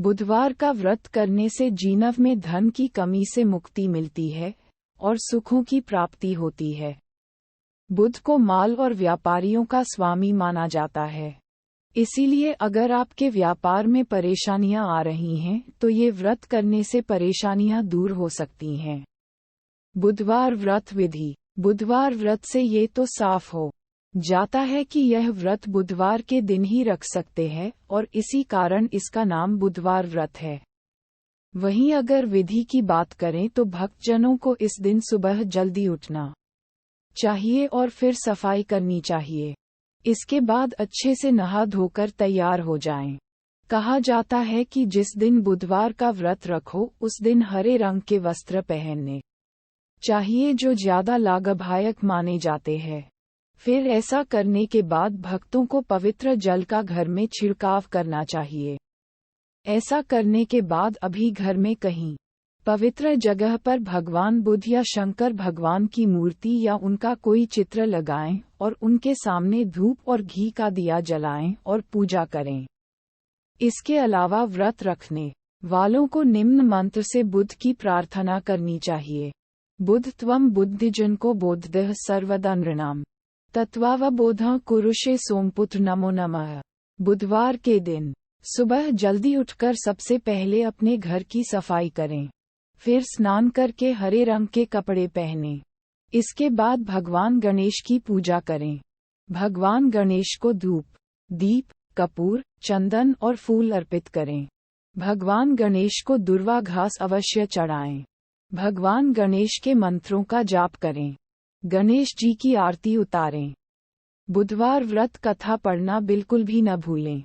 बुधवार का व्रत करने से जीवन में धन की कमी से मुक्ति मिलती है और सुखों की प्राप्ति होती है। बुध को माल और व्यापारियों का स्वामी माना जाता है। इसीलिए अगर आपके व्यापार में परेशानियां आ रही हैं तो ये व्रत करने से परेशानियां दूर हो सकती हैं। बुधवार व्रत विधि। बुधवार व्रत से ये तो साफ हो जाता है कि यह व्रत बुधवार के दिन ही रख सकते हैं और इसी कारण इसका नाम बुधवार व्रत है। वहीं अगर विधि की बात करें तो भक्तजनों को इस दिन सुबह जल्दी उठना चाहिए और फिर सफाई करनी चाहिए। इसके बाद अच्छे से नहा धोकर तैयार हो जाएं। कहा जाता है कि जिस दिन बुधवार का व्रत रखो उस दिन हरे रंग के वस्त्र पहनने चाहिए जो ज्यादा लाभदायक माने जाते हैं। फिर ऐसा करने के बाद भक्तों को पवित्र जल का घर में छिड़काव करना चाहिए। ऐसा करने के बाद अभी घर में कहीं पवित्र जगह पर भगवान बुद्ध या शंकर भगवान की मूर्ति या उनका कोई चित्र लगाएं और उनके सामने धूप और घी का दिया जलाएं और पूजा करें। इसके अलावा व्रत रखने वालों को निम्न मंत्र से बुद्ध की प्रार्थना करनी चाहिए। बुद्ध त्वं बुद्धिजन को बोधः सर्वदा नृणाम तत्वावबोधः कुरुषे सोमपुत्र नमो नमः। बुधवार के दिन सुबह जल्दी उठकर सबसे पहले अपने घर की सफाई करें। फिर स्नान करके हरे रंग के कपड़े पहनें। इसके बाद भगवान गणेश की पूजा करें। भगवान गणेश को धूप, दीप, कपूर, चंदन और फूल अर्पित करें। भगवान गणेश को दुर्वा घास अवश्य चढ़ाएं। भगवान गणेश के मंत्रों का जाप करें। गणेश जी की आरती उतारें। बुधवार व्रत कथा पढ़ना बिल्कुल भी न भूलें।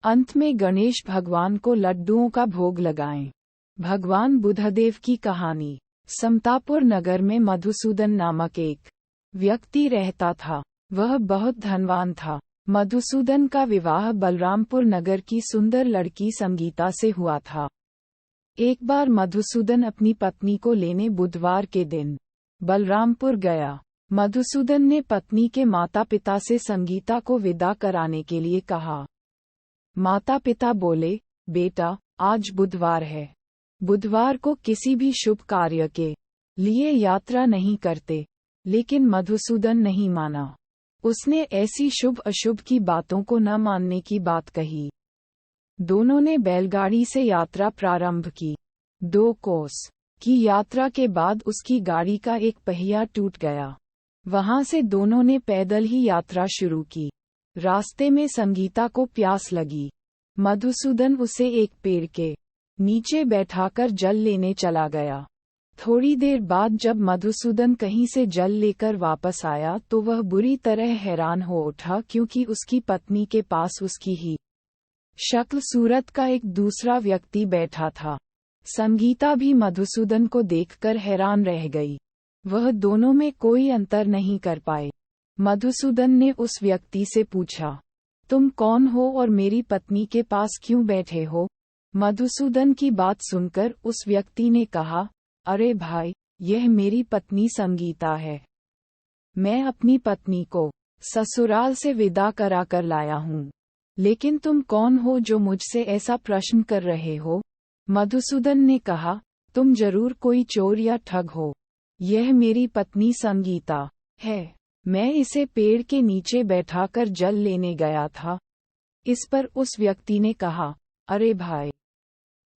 अंत में गणेश भगवान को लड्डुओं का भोग लगाएं। भगवान बुद्धदेव की कहानी। समतापुर नगर में मधुसूदन नामक एक व्यक्ति रहता था। वह बहुत धनवान था। मधुसूदन का विवाह बलरामपुर नगर की सुंदर लड़की संगीता से हुआ था। एक बार मधुसूदन अपनी पत्नी को लेने बुधवार के दिन बलरामपुर गया। मधुसूदन ने पत्नी के माता पिता से संगीता को विदा कराने के लिए कहा। माता पिता बोले, बेटा आज बुधवार है। बुधवार को किसी भी शुभ कार्य के लिए यात्रा नहीं करते। लेकिन मधुसूदन नहीं माना। उसने ऐसी शुभ अशुभ की बातों को न मानने की बात कही। दोनों ने बैलगाड़ी से यात्रा प्रारंभ की। 2 कोस की यात्रा के बाद उसकी गाड़ी का एक पहिया टूट गया। वहां से दोनों ने पैदल ही यात्रा शुरू की। रास्ते में संगीता को प्यास लगी। मधुसूदन उसे एक पेड़ के नीचे बैठाकर जल लेने चला गया। थोड़ी देर बाद जब मधुसूदन कहीं से जल लेकर वापस आया तो वह बुरी तरह हैरान हो उठा क्योंकि उसकी पत्नी के पास उसकी ही शक्ल सूरत का एक दूसरा व्यक्ति बैठा था। संगीता भी मधुसूदन को देखकर हैरान रह गई। वह दोनों में कोई अंतर नहीं कर पाए। मधुसूदन ने उस व्यक्ति से पूछा, तुम कौन हो और मेरी पत्नी के पास क्यों बैठे हो? मधुसूदन की बात सुनकर उस व्यक्ति ने कहा, अरे भाई, यह मेरी पत्नी संगीता है। मैं अपनी पत्नी को ससुराल से विदा करा कर लाया हूँ। लेकिन तुम कौन हो जो मुझसे ऐसा प्रश्न कर रहे हो? मधुसूदन ने कहा, तुम जरूर कोई चोर या ठग हो। यह मेरी पत्नी संगीता है। मैं इसे पेड़ के नीचे बैठाकर जल लेने गया था। इस पर उस व्यक्ति ने कहा, अरे भाई,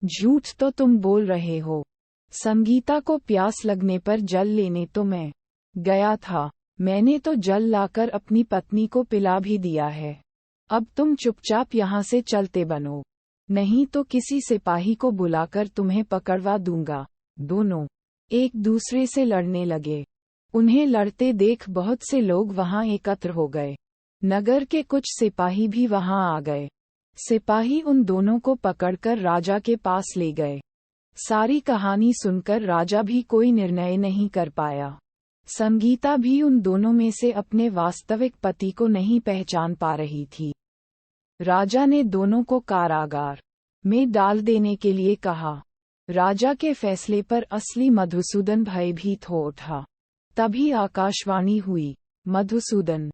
झूठ तो तुम बोल रहे हो। संगीता को प्यास लगने पर जल लेने तो मैं गया था। मैंने तो जल लाकर अपनी पत्नी को पिला भी दिया है। अब तुम चुपचाप यहाँ से चलते बनो, नहीं तो किसी सिपाही को बुलाकर तुम्हें पकड़वा दूंगा। दोनों एक दूसरे से लड़ने लगे। उन्हें लड़ते देख बहुत से लोग वहां एकत्र हो गए। नगर के कुछ सिपाही भी वहां आ गए। सिपाही उन दोनों को पकड़कर राजा के पास ले गए। सारी कहानी सुनकर राजा भी कोई निर्णय नहीं कर पाया। संगीता भी उन दोनों में से अपने वास्तविक पति को नहीं पहचान पा रही थी। राजा ने दोनों को कारागार में डाल देने के लिए कहा। राजा के फैसले पर असली मधुसूदन भयभीत हो उठा। तभी आकाशवाणी हुई, मधुसूदन,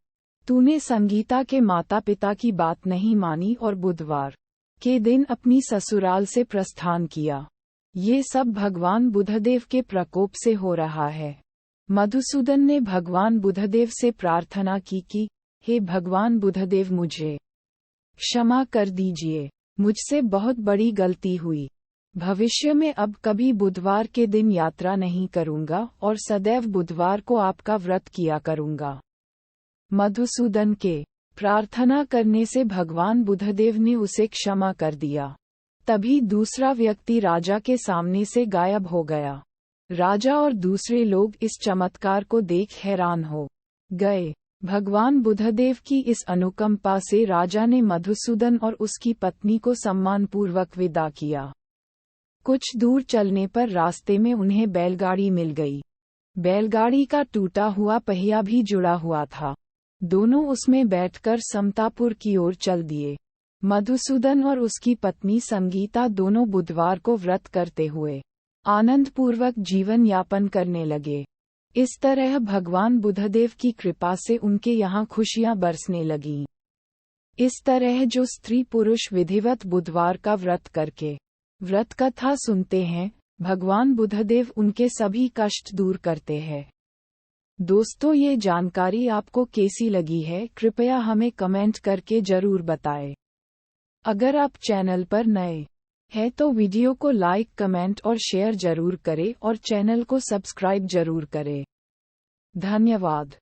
तूने संगीता के माता पिता की बात नहीं मानी और बुधवार के दिन अपनी ससुराल से प्रस्थान किया। ये सब भगवान बुद्धदेव के प्रकोप से हो रहा है। मधुसूदन ने भगवान बुद्धदेव से प्रार्थना की कि हे भगवान बुद्धदेव, मुझे क्षमा कर दीजिए, मुझसे बहुत बड़ी गलती हुई। भविष्य में अब कभी बुधवार के दिन यात्रा नहीं करूंगा और सदैव बुधवार को आपका व्रत किया करूंगा। मधुसूदन के प्रार्थना करने से भगवान बुद्धदेव ने उसे क्षमा कर दिया। तभी दूसरा व्यक्ति राजा के सामने से गायब हो गया। राजा और दूसरे लोग इस चमत्कार को देख हैरान हो गए। भगवान बुद्धदेव की इस अनुकंपा से राजा ने मधुसूदन और उसकी पत्नी को सम्मानपूर्वक विदा किया। कुछ दूर चलने पर रास्ते में उन्हें बैलगाड़ी मिल गई। बैलगाड़ी का टूटा हुआ पहिया भी जुड़ा हुआ था। दोनों उसमें बैठकर समतापुर की ओर चल दिए। मधुसूदन और उसकी पत्नी संगीता दोनों बुधवार को व्रत करते हुए आनंदपूर्वक जीवन यापन करने लगे। इस तरह भगवान बुद्धदेव की कृपा से उनके यहाँ खुशियाँ बरसने लगीं। इस तरह जो स्त्री पुरुष विधिवत बुधवार का व्रत करके व्रत कथा सुनते हैं, भगवान बुद्धदेव उनके सभी कष्ट दूर करते हैं। दोस्तों, ये जानकारी आपको कैसी लगी है, कृपया हमें कमेंट करके जरूर बताएं। अगर आप चैनल पर नए हैं तो वीडियो को लाइक, कमेंट और शेयर जरूर करें और चैनल को सब्सक्राइब जरूर करें। धन्यवाद।